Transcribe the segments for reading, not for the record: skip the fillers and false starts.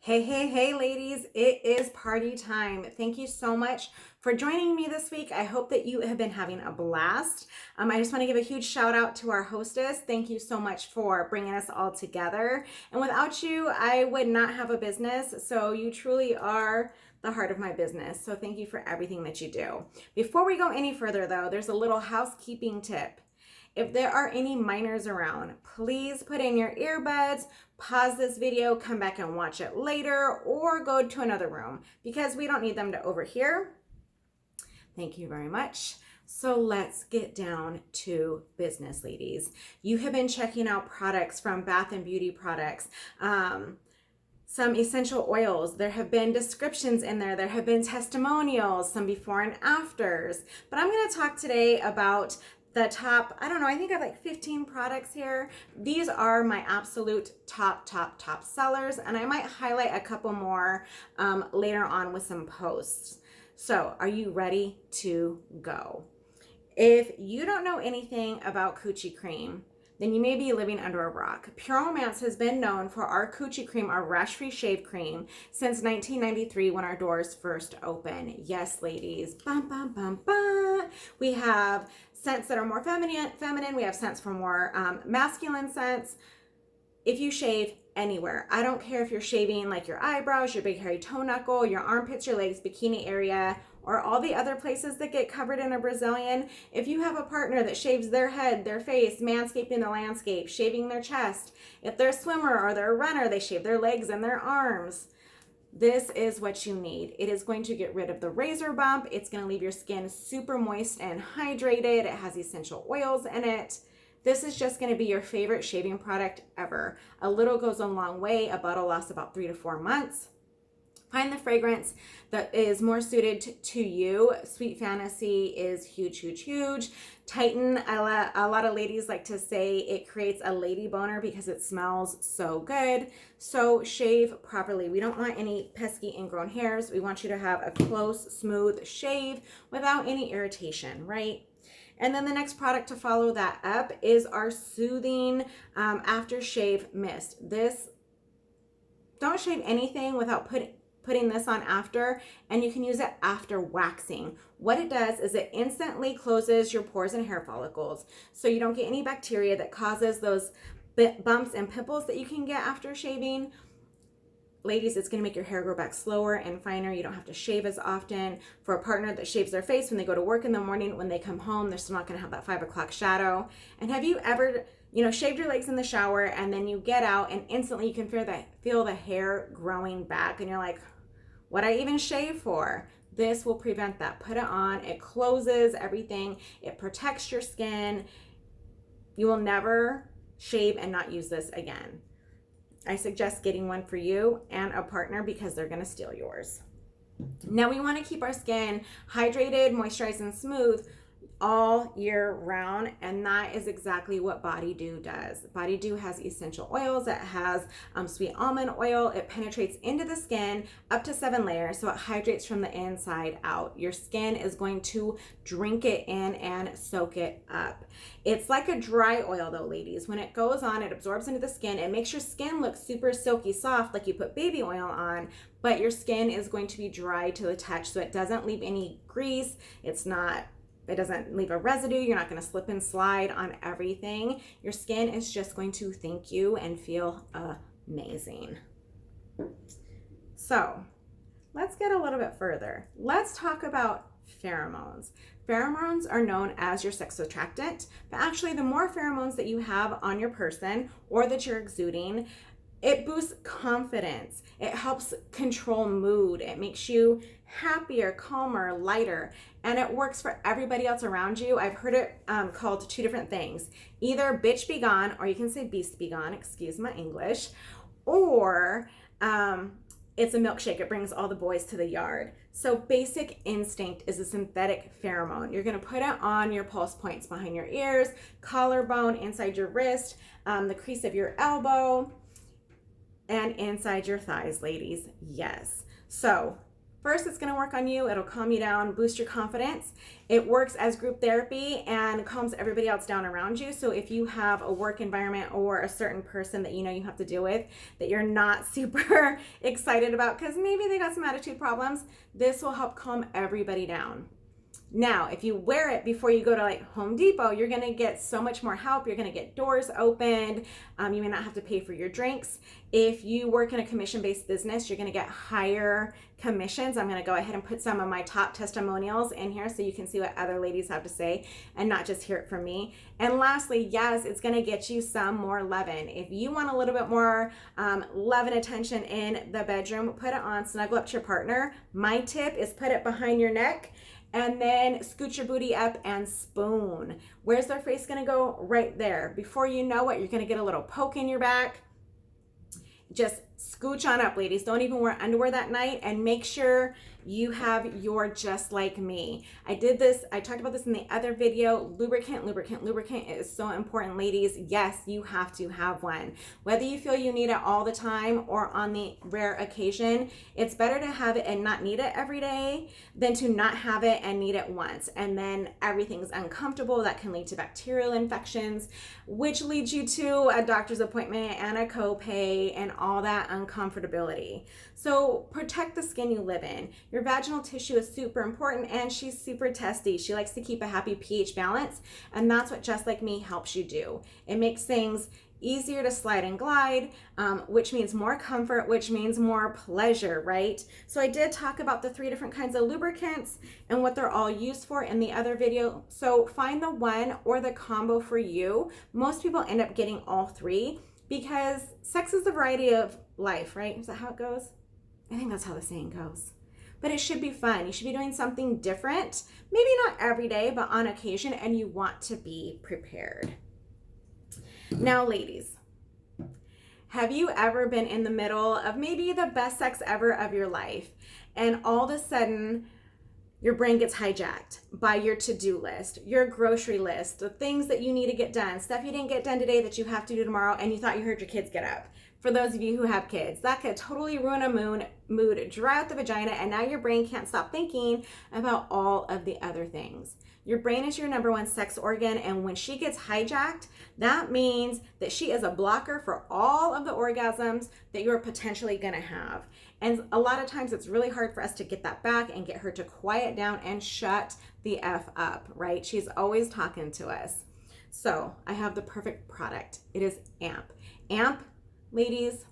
Hey, ladies, it is party time. Thank you so much for joining me this week. I hope that you have been having a blast. I just want to give a huge shout out to our hostess. Thank you so much for bringing us all together. And without you, I would not have a business. So you truly are the heart of my business. So thank you for everything that you do. Before we go any further, though, there's a little housekeeping tip. If there are any minors around, please put in your earbuds, pause this video, come back and watch it later, or go to another room because we don't need them to overhear. Thank you very much. So let's get down to business, ladies. You have been checking out products from Bath and Beauty Products. Some essential oils. There have been descriptions in there. There have been testimonials, some before and afters. But I'm going to talk today about the top, I don't know, I think I have like 15 products here. These are my absolute top sellers, and I might highlight a couple more later on with some posts. So are you ready to go? If you don't know anything about coochie cream, then you may be living under a rock. Pheromones has been known for our coochie cream, our rash-free shave cream, since 1993 when our doors first opened. Yes, ladies. Bum, bum, bum, bum. We have scents that are more feminine. We have scents for more masculine scents. If you shave anywhere, I don't care if you're shaving like your eyebrows, your big hairy toe knuckle, your armpits, your legs, bikini area, or all the other places that get covered in a Brazilian. If you have a partner that shaves their head, their face, manscaping the landscape, shaving their chest, if they're a swimmer or they're a runner, they shave their legs and their arms. This is what you need. It is going to get rid of the razor bump. It's going to leave your skin super moist and hydrated. It has essential oils in it. This is just going to be your favorite shaving product ever. A little goes a long way. A bottle lasts about 3 to 4 months. Find the fragrance that is more suited to you. Sweet Fantasy is huge. Titan, a lot of ladies like to say it creates a lady boner because it smells so good. So shave properly. We don't want any pesky ingrown hairs. We want you to have a close, smooth shave without any irritation, right? And then the next product to follow that up is our soothing aftershave mist. This, don't shave anything without putting this on after, and you can use it after waxing. What it does is it instantly closes your pores and hair follicles, so you don't get any bacteria that causes those bumps and pimples that you can get after shaving. Ladies, it's going to make your hair grow back slower and finer. You don't have to shave as often. For a partner that shaves their face when they go to work in the morning, when they come home, they're still not going to have that 5 o'clock shadow. And have you ever shaved your legs in the shower and then you get out and instantly you can feel the hair growing back and you're like, what I even shave for? This will prevent that. Put it on. It closes everything. It protects your skin. You will never shave and not use this again. I suggest getting one for you and a partner because they're going to steal yours. Now we want to keep our skin hydrated, moisturized, and smooth all year round, and that is exactly what Body Dew does. Body Dew has essential oils. It has sweet almond oil. It penetrates into the skin up to 7 layers, so it hydrates from the inside out. Your skin is going to drink it in and soak it up. It's like a dry oil though, ladies. When it goes on, it absorbs into the skin. It makes your skin look super silky soft like you put baby oil on, but your skin is going to be dry to the touch, so it doesn't leave any grease. It doesn't leave a residue. You're not going to slip and slide on everything. Your skin is just going to thank you and feel amazing. So let's get a little bit further. Let's talk about pheromones. Pheromones are known as your sex attractant, but actually the more pheromones that you have on your person or that you're exuding, it boosts confidence. It helps control mood. It makes you happier, calmer, lighter, and it works for everybody else around you. I've heard it called 2 different things. Either bitch be gone, or you can say beast be gone, excuse my English, or it's a milkshake. It brings all the boys to the yard. So Basic Instinct is a synthetic pheromone. You're going to put it on your pulse points behind your ears, collarbone, inside your wrist, the crease of your elbow, and inside your thighs, ladies. Yes. So First, it's going to work on you. It'll calm you down, boost your confidence. It works as group therapy and calms everybody else down around you. So if you have a work environment or a certain person that you know you have to deal with that you're not super excited about because maybe they got some attitude problems, this will help calm everybody down. Now, if you wear it before you go to like Home Depot, you're going to get so much more help. You're going to get doors opened. You may not have to pay for your drinks. If you work in a commission-based business, you're going to get higher commissions. I'm going to go ahead and put some of my top testimonials in here so you can see what other ladies have to say and not just hear it from me. And lastly, yes, it's going to get you some more loving. If you want a little bit more love and attention in the bedroom, put it on, snuggle up to your partner. My tip is put it behind your neck and then scoot your booty up and spoon. Where's their face gonna go? Right there. Before you know it, you're gonna get a little poke in your back. Just scooch on up, ladies. Don't even wear underwear that night, and make sure you have your just like me. I talked about this in the other video. Lubricant is so important, ladies. Yes, you have to have one. Whether you feel you need it all the time or on the rare occasion, it's better to have it and not need it every day than to not have it and need it once. And then everything's uncomfortable. That can lead to bacterial infections, which leads you to a doctor's appointment and a copay and all that uncomfortability. So protect the skin you live in. Your vaginal tissue is super important, and she's super testy. She likes to keep a happy pH balance, and that's what Just Like Me helps you do. It makes things easier to slide and glide, which means more comfort, which means more pleasure, right? So I did talk about the 3 different kinds of lubricants and what they're all used for in the other video. So find the one or the combo for you. Most people end up getting all 3 because sex is the variety of life, right? Is that how it goes? I think that's how the saying goes. But it should be fun. You should be doing something different, maybe not every day, but on occasion, and you want to be prepared. Now, ladies, have you ever been in the middle of maybe the best sex ever of your life, and all of a sudden your brain gets hijacked by your to-do list, your grocery list, the things that you need to get done, stuff you didn't get done today that you have to do tomorrow, and you thought you heard your kids get up? For those of you who have kids, that could totally ruin a mood, dry out the vagina, and now your brain can't stop thinking about all of the other things. Your brain is your number 1 sex organ, and when she gets hijacked, that means that she is a blocker for all of the orgasms that you're potentially gonna have. And a lot of times it's really hard for us to get that back and get her to quiet down and shut the F up, right? She's always talking to us. So I have the perfect product. It is AMP. AMP, ladies,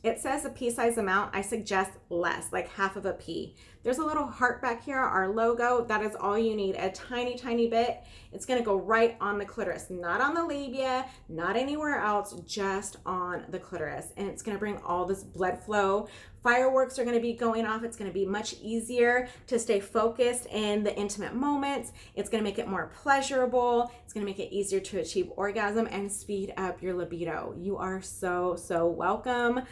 it says a pea-sized amount. I suggest less, like half of a pea. There's a little heart back here, our logo. That is all you need, a tiny, tiny bit. It's gonna go right on the clitoris, not on the labia, not anywhere else, just on the clitoris. And it's gonna bring all this blood flow. Fireworks are gonna be going off. It's gonna be much easier to stay focused in the intimate moments. It's gonna make it more pleasurable. It's gonna make it easier to achieve orgasm and speed up your libido. You are so, so welcome.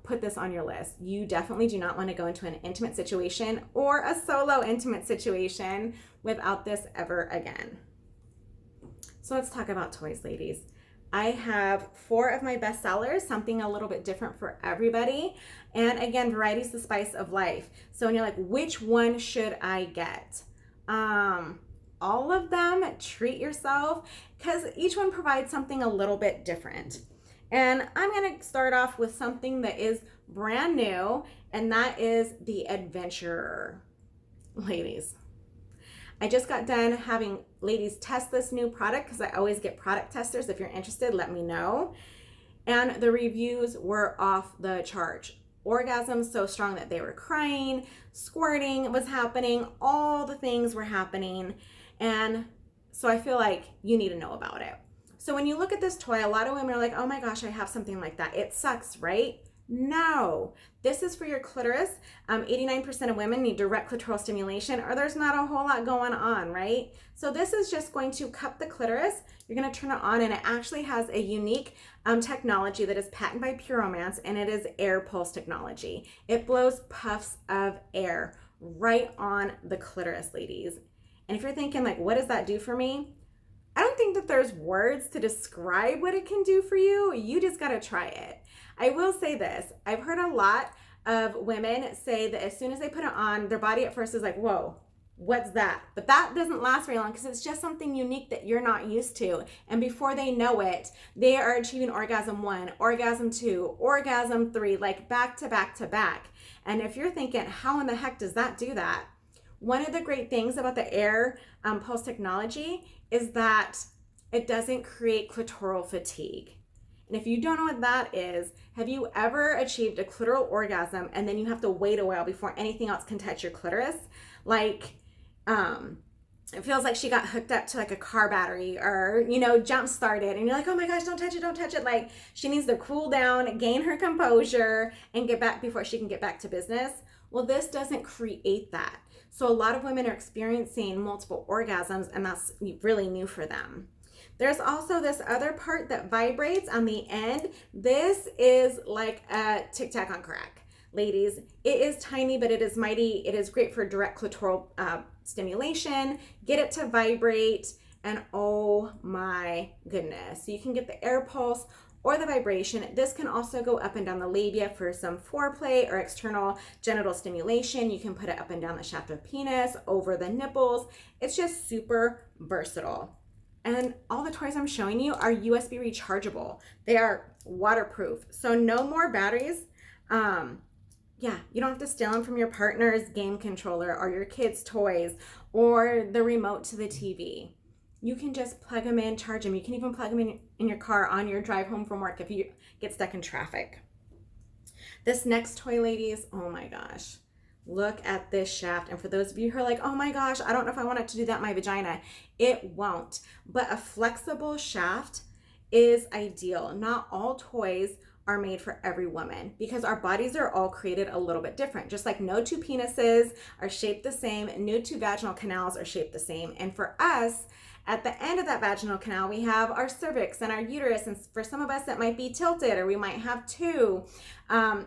Put this on your list. You definitely do not want to go into an intimate situation or a solo intimate situation without this ever again. So let's talk about toys, ladies. I have 4 of my best sellers, something a little bit different for everybody. And again, variety is the spice of life. So when you're like, which one should I get? All of them. Treat yourself, because each one provides something a little bit different. And I'm going to start off with something that is brand new, and that is the Adventurer. Ladies, I just got done having ladies test this new product because I always get product testers. If you're interested, let me know. And the reviews were off the charts. Orgasms so strong that they were crying, squirting was happening, all the things were happening. And so I feel like you need to know about it. So when you look at this toy, a lot of women are like, oh my gosh, I have something like that. It sucks, right? No, this is for your clitoris. 89% of women need direct clitoral stimulation, or there's not a whole lot going on, right? So this is just going to cup the clitoris. You're going to turn it on, and it actually has a unique technology that is patented by pheromones, and it is air pulse technology. It blows puffs of air right on the clitoris, ladies. And if you're thinking like, what does that do for me? I don't think that there's words to describe what it can do for you. You just got to try it. I will say this. I've heard a lot of women say that as soon as they put it on, their body at first is like, whoa, what's that? But that doesn't last very long because it's just something unique that you're not used to. And before they know it, they are achieving orgasm 1, orgasm 2, orgasm 3, like back to back to back. And if you're thinking, how in the heck does that do that? One of the great things about the air pulse technology is that it doesn't create clitoral fatigue. And if you don't know what that is, have you ever achieved a clitoral orgasm and then you have to wait a while before anything else can touch your clitoris? Like, it feels like she got hooked up to like a car battery or, jump started, and you're like, oh my gosh, don't touch it. Like, she needs to cool down, gain her composure, and get back before she can get back to business. Well, this doesn't create that. So a lot of women are experiencing multiple orgasms, and that's really new for them. There's also this other part that vibrates on the end. This is like a Tic Tac on crack. Ladies, it is tiny, but it is mighty. It is great for direct clitoral stimulation. Get it to vibrate, and oh my goodness. So you can get the air pulse or the vibration. This can also go up and down the labia for some foreplay or external genital stimulation. You can put it up and down the shaft of penis, over the nipples. It's just super versatile. And all the toys I'm showing you are USB rechargeable. They are waterproof, so no more batteries. You don't have to steal them from your partner's game controller or your kids' toys or the remote to the TV. You can just plug them in, charge them. You can even plug them in your car on your drive home from work if you get stuck in traffic. This next toy, ladies, oh my gosh. Look at this shaft. And for those of you who are like, oh my gosh, I don't know if I want it to do that in my vagina. It won't. But a flexible shaft is ideal. Not all toys are made for every woman because our bodies are all created a little bit different. Just like no two penises are shaped the same, no two vaginal canals are shaped the same. And for us, at the end of that vaginal canal, we have our cervix and our uterus. And for some of us, it might be tilted, or we might have two.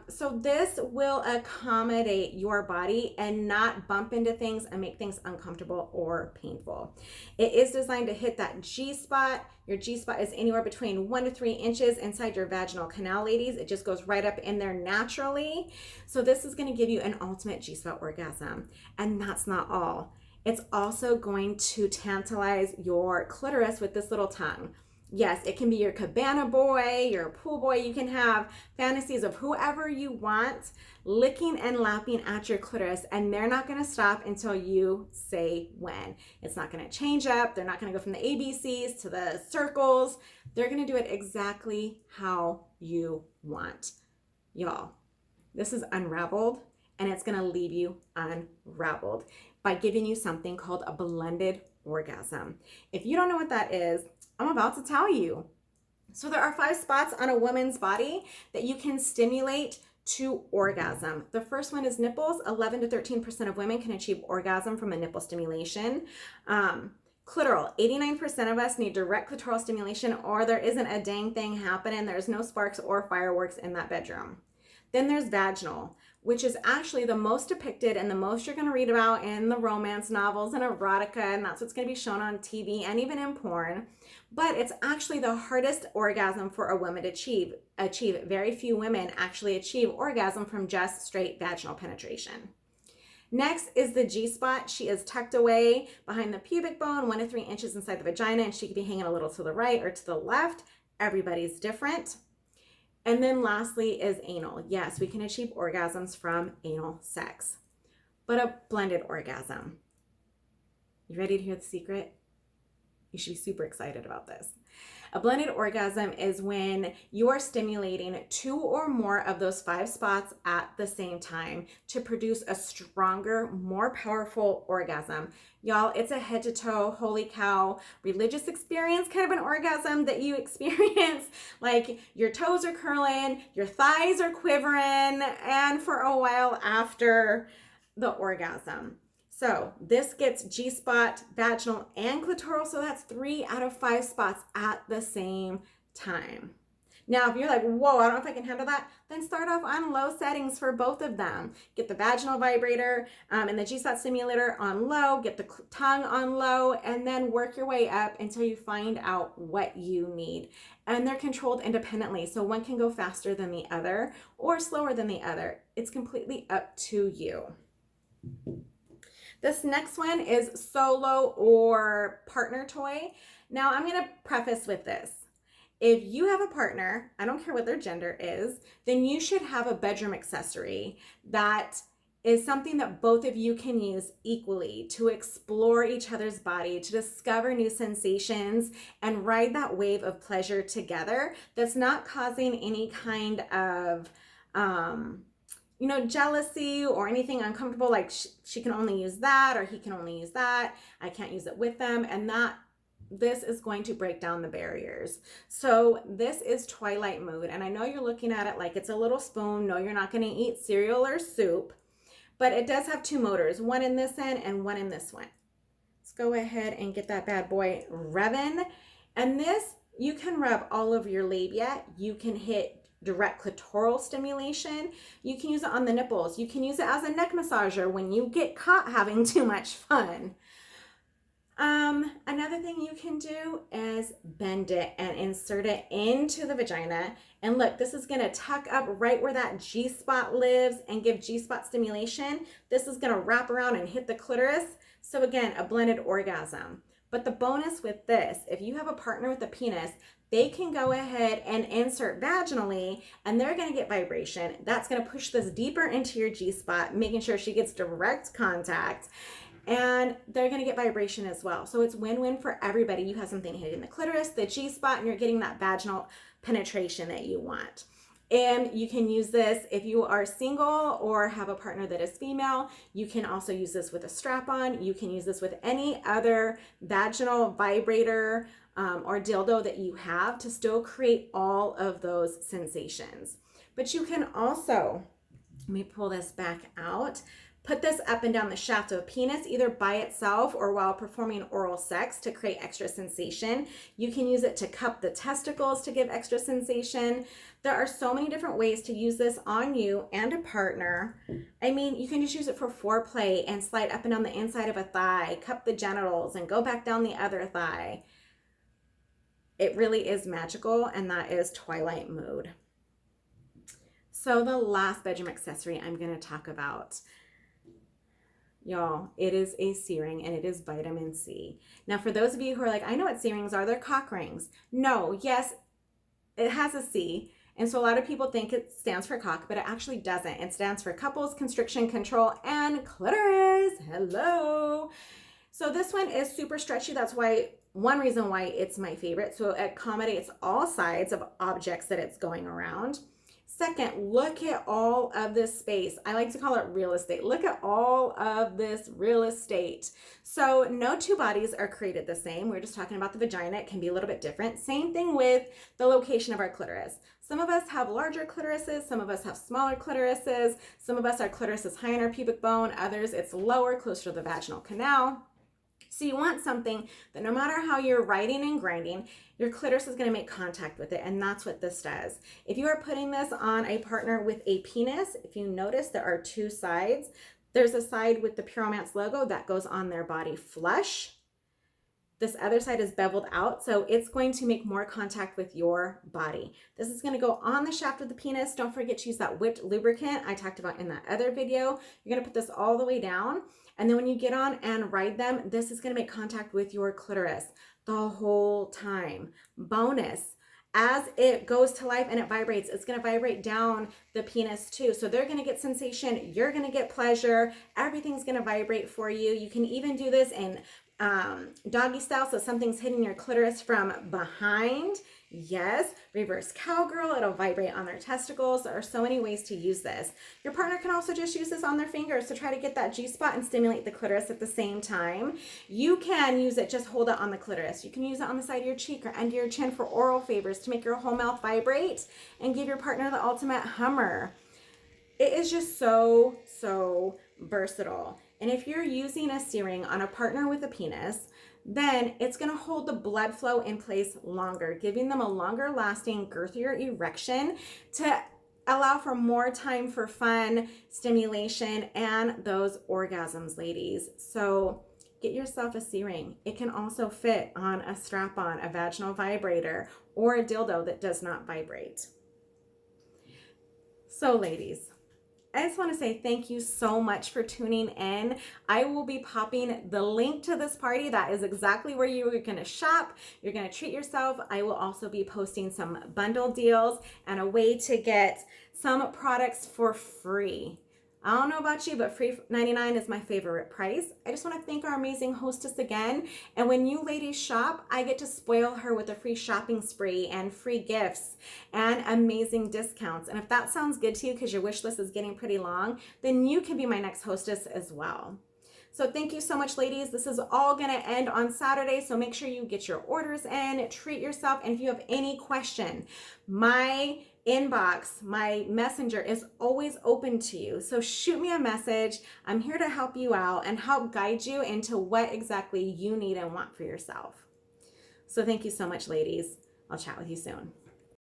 So this will accommodate your body and not bump into things and make things uncomfortable or painful. It is designed to hit that G-spot. Your G-spot is anywhere between 1 to 3 inches inside your vaginal canal, ladies. It just goes right up in there naturally. So this is going to give you an ultimate G-spot orgasm. And that's not all. It's also going to tantalize your clitoris with this little tongue. Yes, it can be your cabana boy, your pool boy. You can have fantasies of whoever you want licking and lapping at your clitoris, and they're not going to stop until you say when. It's not going to change up. They're not going to go from the ABCs to the circles. They're going to do it exactly how you want. Y'all, this is unraveled, and it's going to leave you unraveled by giving you something called a blended orgasm. If you don't know what that is, I'm about to tell you. So there are 5 spots on a woman's body that you can stimulate to orgasm. The first one is nipples. 11 to 13% of women can achieve orgasm from a nipple stimulation. Clitoral, 89% of us need direct clitoral stimulation, or there isn't a dang thing happening. There's no sparks or fireworks in that bedroom. Then there's vaginal, which is actually the most depicted and the most you're going to read about in the romance novels and erotica, and that's what's going to be shown on TV and even in porn. But it's actually the hardest orgasm for a woman to achieve. Very few women actually achieve orgasm from just straight vaginal penetration. Next is the G-spot. She is tucked away behind the pubic bone, 1 to 3 inches inside the vagina, and she could be hanging a little to the right or to the left. Everybody's different. And then lastly is anal. Yes, we can achieve orgasms from anal sex, but a blended orgasm. You ready to hear the secret? You should be super excited about this. A blended orgasm is when you are stimulating 2 or more of those 5 spots at the same time to produce a stronger, more powerful orgasm. Y'all, it's a head to toe, holy cow, religious experience, kind of an orgasm that you experience. Like your toes are curling, your thighs are quivering, and for a while after the orgasm. So this gets G-spot, vaginal, and clitoral. So that's 3 out of 5 spots at the same time. Now, if you're like, whoa, I don't know if I can handle that, then start off on low settings for both of them. Get the vaginal vibrator and the G-spot stimulator on low, get the tongue on low, and then work your way up until you find out what you need. And they're controlled independently, so one can go faster than the other or slower than the other. It's completely up to you. This next one is solo or partner toy. Now, I'm going to preface with this. If you have a partner, I don't care what their gender is, then you should have a bedroom accessory that is something that both of you can use equally to explore each other's body, to discover new sensations, and ride that wave of pleasure together that's not causing any kind of jealousy or anything uncomfortable, like she can only use that or he can only use that. I can't use it with them. And this is going to break down the barriers. So this is Twilight Mood. And I know you're looking at it like it's a little spoon. No, you're not going to eat cereal or soup, but it does have two motors, one in this end and one in this one. Let's go ahead and get that bad boy revving. And this, you can rub all over your labia. You can hit direct clitoral stimulation. You can use it on the nipples. You can use it as a neck massager when you get caught having too much fun. Another thing you can do is bend it and insert it into the vagina. And look, this is going to tuck up right where that G-spot lives and give G-spot stimulation. This is going to wrap around and hit the clitoris. So again, a blended orgasm. But the bonus with this, if you have a partner with a penis, they can go ahead and insert vaginally and they're going to get vibration. That's going to push this deeper into your G-spot, making sure she gets direct contact. And they're going to get vibration as well. So it's win-win for everybody. You have something hitting the clitoris, the G-spot, and you're getting that vaginal penetration that you want. And you can use this if you are single or have a partner that is female. You can also use this with a strap-on. You can use this with any other vaginal vibrator or dildo that you have to still create all of those sensations. But you can also, let me pull this back out, put this up and down the shaft of a penis, either by itself or while performing oral sex to create extra sensation. You can use it to cup the testicles to give extra sensation. There are so many different ways to use this on you and a partner. I mean, you can just use it for foreplay and slide up and down the inside of a thigh, cup the genitals, and go back down the other thigh. It really is magical, and that is Twilight Mood. So the last bedroom accessory I'm going to talk about, y'all, it is a C-ring and it is vitamin C. Now, for those of you who are like, I know what C-rings are, they're cock rings. No, yes, it has a C. And so a lot of people think it stands for cock, but it actually doesn't. It stands for couples, constriction, control, and clitoris. Hello. So this one is super stretchy. That's one reason why it's my favorite. So it accommodates all sides of objects that it's going around. Second, look at all of this space. I like to call it real estate. Look at all of this real estate. So no two bodies are created the same. We're just talking about the vagina. It can be a little bit different. Same thing with the location of our clitoris. Some of us have larger clitorises. Some of us have smaller clitorises. Some of us, our clitoris is high in our pubic bone. Others, it's lower, closer to the vaginal canal. So you want something that no matter how you're writing and grinding, your clitoris is going to make contact with it, and that's what this does. If you are putting this on a partner with a penis, if you notice there are two sides. There's a side with the pheromones logo that goes on their body flush. This other side is beveled out, so it's going to make more contact with your body. This is going to go on the shaft of the penis. Don't forget to use that whipped lubricant I talked about in that other video. You're going to put this all the way down, and then when you get on and ride them, this is going to make contact with your clitoris the whole time. Bonus, as it goes to life and it vibrates, it's going to vibrate down the penis too. So they're going to get sensation. You're going to get pleasure. Everything's going to vibrate for you. You can even do this in doggy style, so something's hitting your clitoris from behind. Yes, reverse cowgirl, it'll vibrate on their testicles. There are so many ways to use this. Your partner can also just use this on their fingers to try to get that G-spot and stimulate the clitoris at the same time. You can use it, just hold it on the clitoris. You can use it on the side of your cheek or under your chin for oral favors to make your whole mouth vibrate and give your partner the ultimate hummer. It is just so versatile. And if you're using a C-ring on a partner with a penis, then it's going to hold the blood flow in place longer, giving them a longer lasting, girthier erection to allow for more time for fun, stimulation, and those orgasms, ladies. So get yourself a C-ring. It can also fit on a strap-on, a vaginal vibrator, or a dildo that does not vibrate. So ladies, I just want to say thank you so much for tuning in. I will be popping the link to this party. That is exactly where you are going to shop. You're going to treat yourself. I will also be posting some bundle deals and a way to get some products for free. I don't know about you, but $3.99 is my favorite price. I just want to thank our amazing hostess again. And when you ladies shop, I get to spoil her with a free shopping spree and free gifts and amazing discounts. And if that sounds good to you because your wish list is getting pretty long, then you can be my next hostess as well. So thank you so much, ladies. This is all going to end on Saturday, so make sure you get your orders in, treat yourself, and if you have any question, my inbox, my messenger is always open to you. So shoot me a message. I'm here to help you out and help guide you into what exactly you need and want for yourself. So thank you so much, ladies. I'll chat with you soon.